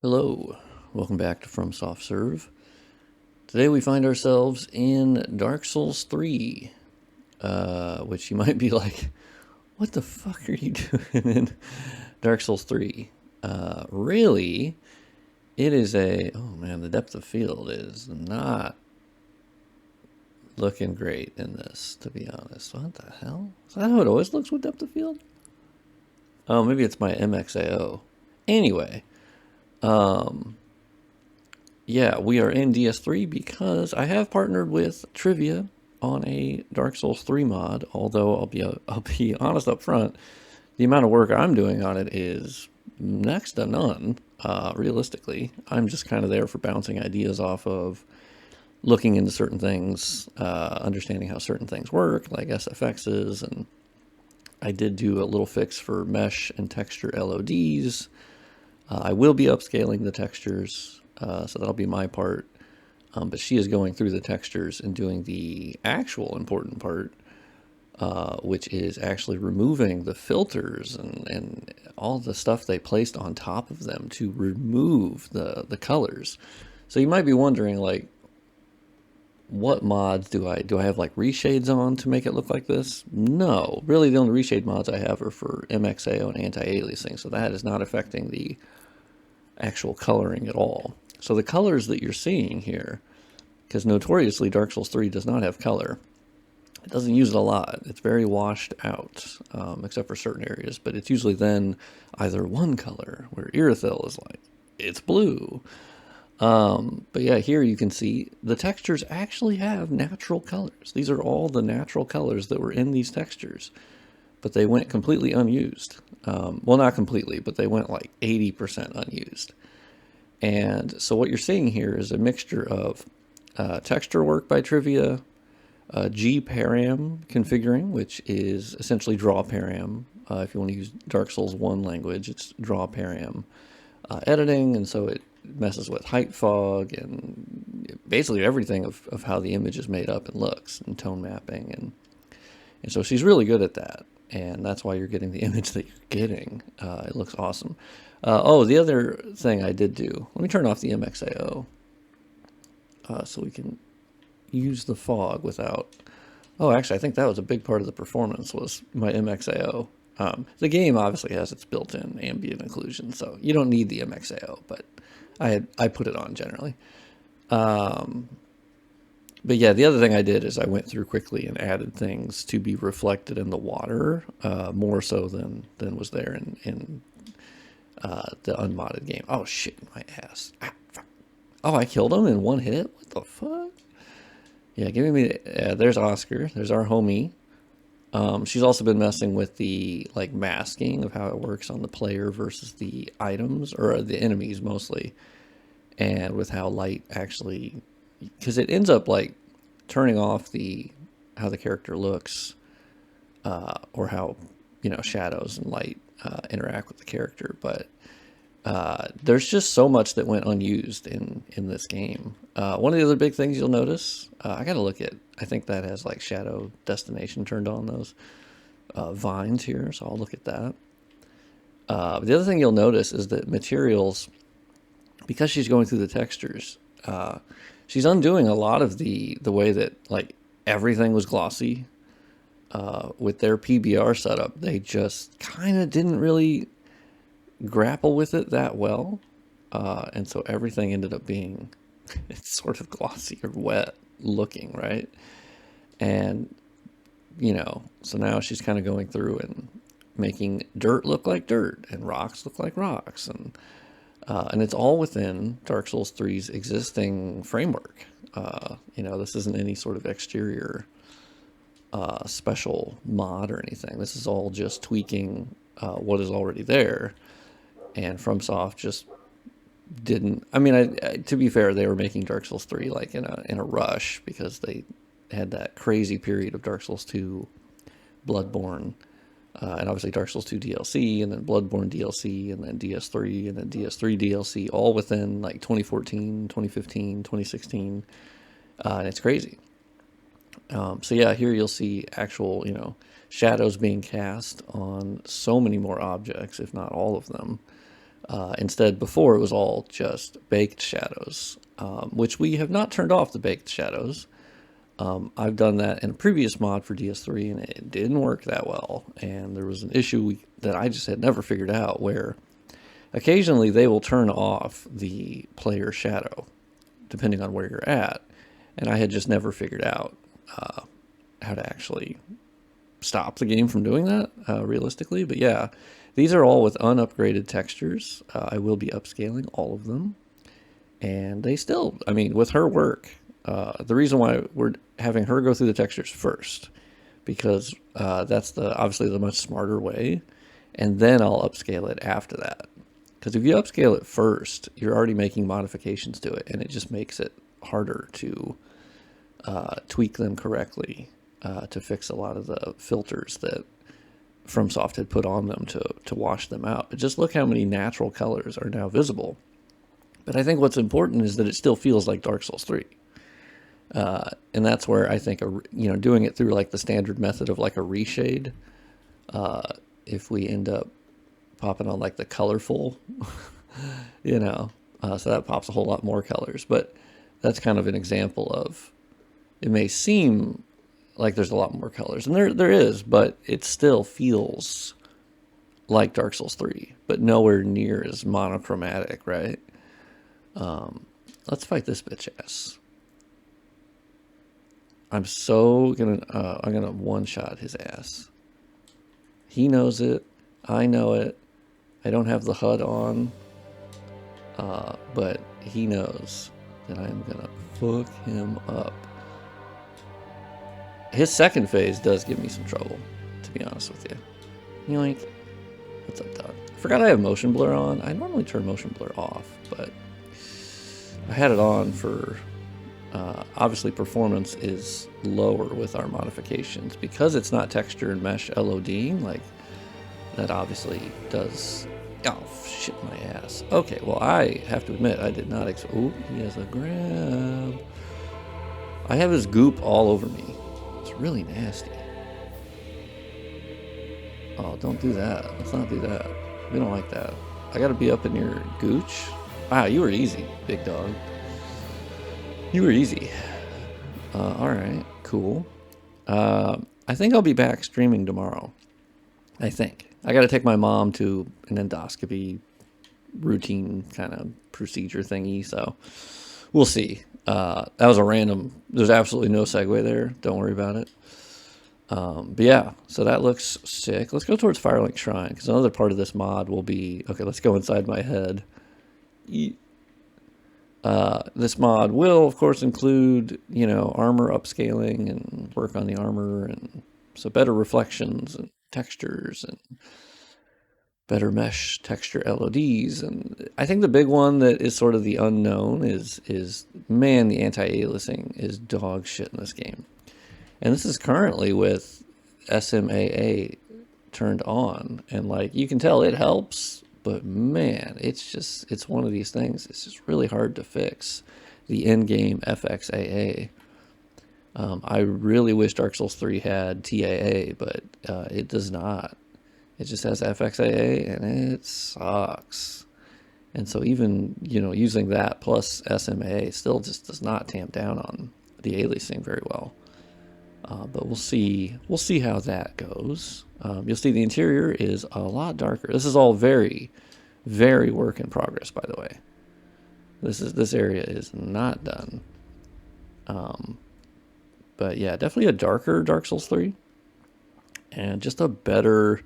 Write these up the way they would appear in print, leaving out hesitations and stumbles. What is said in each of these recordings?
Hello, welcome back to From Soft Serve. Today we find ourselves in Dark Souls 3, which you might be like, what the fuck are you doing in Dark Souls 3? Really, it is oh man, the depth of field is not looking great in this, to be honest. What the hell? Is that how it always looks with depth of field? Oh, maybe it's my MXAO. Anyway, yeah, we are in DS3 because I have partnered with Trivia on a Dark Souls 3 mod. Although I'll be honest up front, the amount of work I'm doing on it is next to none. Realistically, I'm just kind of there for bouncing ideas off of, looking into certain things, understanding how certain things work, like SFXs, and I did do a little fix for mesh and texture LODs. I will be upscaling the textures, so that'll be my part. But she is going through the textures and doing the actual important part, which is actually removing the filters and all the stuff they placed on top of them to remove the colors. So you might be wondering, like, what mods do I have, like reshades on to make it look like this? No, really the only reshade mods I have are for MXAO and anti-aliasing, so that is not affecting the actual coloring at all. So the colors that you're seeing here, because notoriously Dark Souls 3 does not have color. It doesn't use it a lot. It's very washed out, except for certain areas, but it's usually then either one color, where Irithyll is like, it's blue. But yeah, here you can see the textures actually have natural colors. These are all the natural colors that were in these textures, but they went completely unused. Well, not completely, but they went like 80% unused. And so what you're seeing here is a mixture of texture work by Trivia, G-param configuring, which is essentially draw param. If you want to use Dark Souls 1 language, it's draw param editing, and so it messes with height fog and basically everything of how the image is made up and looks, and tone mapping, and so she's really good at that, and that's why you're getting the image that you're getting. It looks awesome. Oh, the other thing I did do, let me turn off the MXAO so we can use the fog without, oh, actually I think that was a big part of the performance, was my MXAO. The game obviously has its built-in ambient occlusion, so you don't need the MXAO, but I put it on generally. But yeah, the other thing I did is I went through quickly and added things to be reflected in the water, more so than was there in the unmodded game. Oh shit, my ass. Ah, fuck. Oh, I killed him in one hit? What the fuck? Yeah, give me, there's Oscar, there's our homie. She's also been messing with the like masking of how it works on the player versus the items, or the enemies mostly, and with how light actually, because it ends up like turning off how the character looks, or how, shadows and light interact with the character. But there's just so much that went unused in this game. One of the other big things you'll notice, I gotta look at, I think that has like shadow destination turned on, those vines here, so I'll look at that. The other thing you'll notice is that materials, because she's going through the textures, she's undoing a lot of the way that like everything was glossy. With their PBR setup, they just kind of didn't really grapple with it that well, and so everything ended up being it's sort of glossy or wet looking, right? And so now she's kind of going through and making dirt look like dirt and rocks look like rocks, and it's all within Dark Souls 3's existing framework. This isn't any sort of exterior special mod or anything. This is all just tweaking what is already there. And FromSoft just didn't. I mean, to be fair, they were making Dark Souls 3 like in a rush, because they had that crazy period of Dark Souls 2, Bloodborne, and obviously Dark Souls 2 DLC, and then Bloodborne DLC, and then DS3, and then DS3 DLC, all within like 2014, 2015, 2016, and it's crazy. So yeah, here you'll see actual, shadows being cast on so many more objects, if not all of them. Instead, before it was all just baked shadows, which we have not turned off the baked shadows. I've done that in a previous mod for DS3 and it didn't work that well. And there was an issue that I just had never figured out where occasionally they will turn off the player shadow depending on where you're at. And I had just never figured out how to actually stop the game from doing that realistically. But yeah, these are all with unupgraded textures. I will be upscaling all of them. And they still, I mean, with her work, the reason why we're having her go through the textures first, because that's obviously the much smarter way, and then I'll upscale it after that. Because if you upscale it first, you're already making modifications to it, and it just makes it harder to tweak them correctly to fix a lot of the filters that FromSoft had put on them to wash them out. But just look how many natural colors are now visible. But I think what's important is that it still feels like Dark Souls 3. And that's where I think, doing it through like the standard method of like a reshade, if we end up popping on like the colorful, so that pops a whole lot more colors. But that's kind of an example of, it may seem like there's a lot more colors, and there is, but it still feels like Dark Souls 3, but nowhere near as monochromatic, right? Let's fight this bitch ass. I'm gonna one-shot his ass. He knows it. I know it. I don't have the HUD on. But he knows that I'm gonna fuck him up. His second phase does give me some trouble, to be honest with you. Yoink. What's up, dog? I forgot I have motion blur on. I normally turn motion blur off, but I had it on for... obviously performance is lower with our modifications because it's not texture and mesh LODing. Like, that obviously does... Oh, shit my ass. Okay, well, I have to admit, I did not... Oh, he has a grab. I have his goop all over me. It's really nasty. Oh, don't do that. Let's not do that. We don't like that. I gotta be up in your gooch. Wow, you were easy, big dog. You were easy. Alright, cool. I think I'll be back streaming tomorrow. I think. I gotta take my mom to an endoscopy routine kind of procedure thingy, so we'll see. That was a random... There's absolutely no segue there. Don't worry about it. But yeah, so that looks sick. Let's go towards Firelink Shrine, because another part of this mod will be... Okay, let's go inside my head. This mod will, of course, include, armor upscaling and work on the armor, and so better reflections and textures and better mesh texture LODs. And I think the big one that is sort of the unknown is man, the anti-aliasing is dog shit in this game. And this is currently with SMAA turned on, and like you can tell it helps, but man, it's one of these things. It's just really hard to fix the in-game FXAA. I really wish Dark Souls 3 had TAA, but it does not. It just has FXAA, and it sucks. And so even, using that plus SMA still just does not tamp down on the aliasing very well. But we'll see how that goes. You'll see the interior is a lot darker. This is all very, very work in progress, by the way. This area is not done. But yeah, definitely a darker Dark Souls 3, and just a better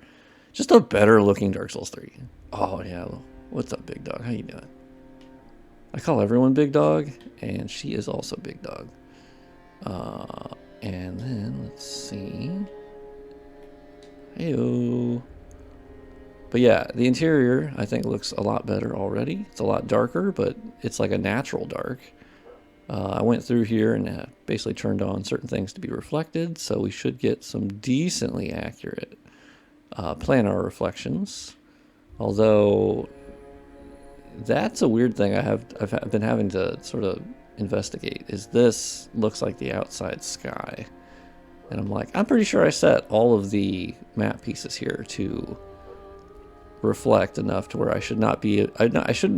looking Dark Souls 3. Oh yeah, what's up, big dog? How you doing? I call everyone big dog, and she is also big dog. And then let's see. Heyo. But yeah, the interior I think looks a lot better already. It's a lot darker, but it's like a natural dark. I went through here and basically turned on certain things to be reflected, so we should get some decently accurate planar reflections. Although that's a weird thing I've been having to sort of investigate. Is this looks like the outside sky, and I'm pretty sure I set all of the map pieces here to reflect enough to where I shouldn't be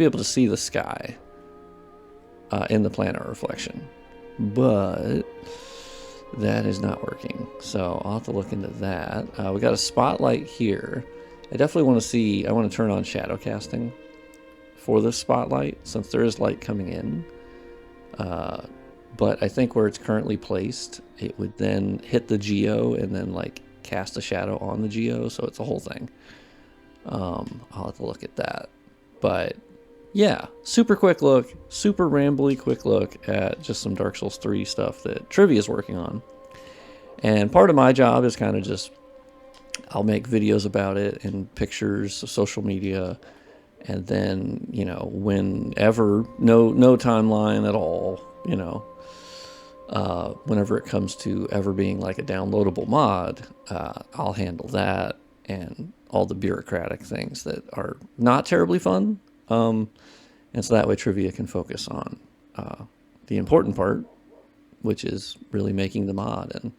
able to see the sky in the planar reflection, but that is not working. So I'll have to look into that. We got a spotlight here. I definitely want to turn on shadow casting for this spotlight since there is light coming in. But I think where it's currently placed, it would then hit the geo and then like cast a shadow on the geo. So it's a whole thing. I'll have to look at that. But yeah, super quick look, super rambly quick look at just some Dark Souls 3 stuff that Trivia is working on. And part of my job is kind of just, I'll make videos about it and pictures, social media, and then, you know, whenever, no timeline at all, you know, whenever it comes to ever being like a downloadable mod, I'll handle that and all the bureaucratic things that are not terribly fun. And so that way Trivia can focus on the important part, which is really making the mod and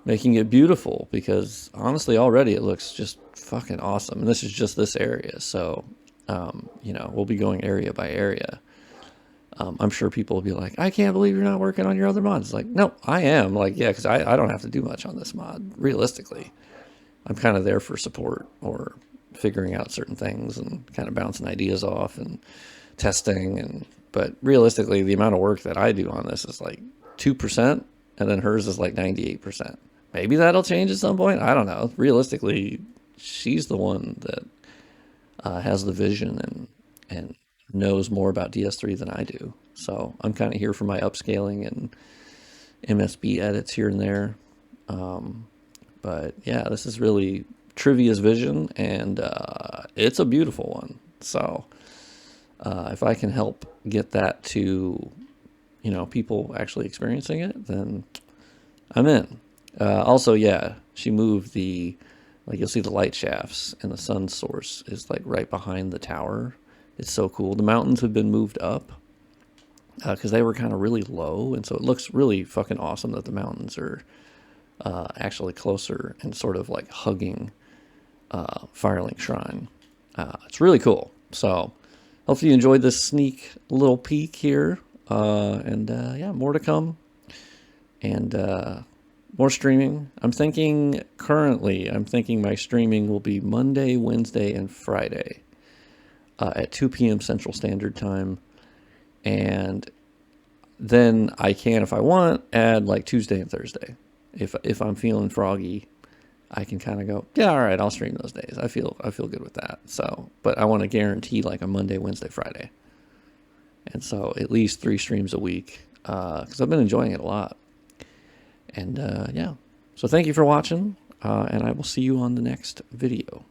making it beautiful, because honestly already it looks just fucking awesome. And this is just this area, so you know, we'll be going area by area. I'm sure people will be like, I can't believe you're not working on your other mods. It's like, no, I am. Like, yeah, because I don't have to do much on this mod, realistically. I'm kind of there for support or figuring out certain things and kind of bouncing ideas off and testing. But realistically, the amount of work that I do on this is like 2%, and then hers is like 98%. Maybe that'll change at some point. I don't know. Realistically, she's the one that has the vision and knows more about DS3 than I do. So I'm kind of here for my upscaling and MSB edits here and there. But yeah, this is really Trivia's vision, and it's a beautiful one. So if I can help get that to, you know, people actually experiencing it, then I'm in. Also, yeah, she moved like you'll see the light shafts, and the sun source is like right behind the tower. It's so cool. The mountains have been moved up because they were kind of really low, and so it looks really fucking awesome that the mountains are actually closer and sort of like hugging Firelink Shrine. It's really cool. So hopefully you enjoyed this sneak little peek here, and yeah, more to come, and more streaming. I'm thinking my streaming will be Monday, Wednesday, and Friday at 2 p.m. Central Standard Time. And then I can, if I want, add like Tuesday and Thursday. If I'm feeling froggy, I can kind of go, yeah, all right, I'll stream those days. I feel good with that. So, but I want to guarantee like a Monday, Wednesday, Friday. And so at least 3 streams a week, because I've been enjoying it a lot. And yeah, so thank you for watching, and I will see you on the next video.